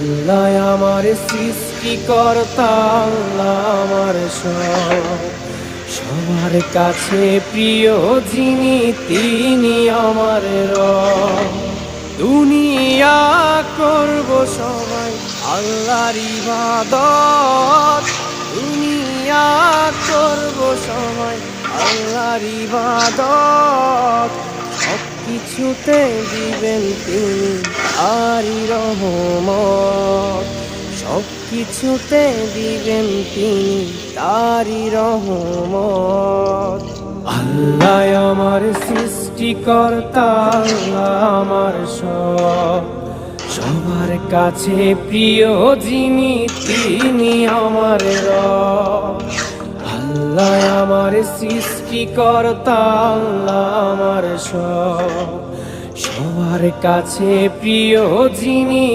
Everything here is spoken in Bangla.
আল্লাহ আমার সৃষ্টিকর্তা, আল্লাহ আমার সবার কাছে প্রিয় যিনি, তিনি আমার রব। দুনিয়া করব সবাই আল্লাহর ইবাদত, দুনিয়া করব সবাই আল্লাহর ইবাদত। সব কিছুতে দিবেন তিনি আরি রহমত, সব কিছুতে দিবেন তিনি তারি রহমত। আল্লাহ আমার সৃষ্টিকর্তা, আল্লাহ আমার সবার কাছে প্রিয় যিনি, তিনি আমার রব। আল্লাহ আমার সৃষ্টিকর্তা, আল্লাহ আমার সবার কাছে প্রিয় যিনি।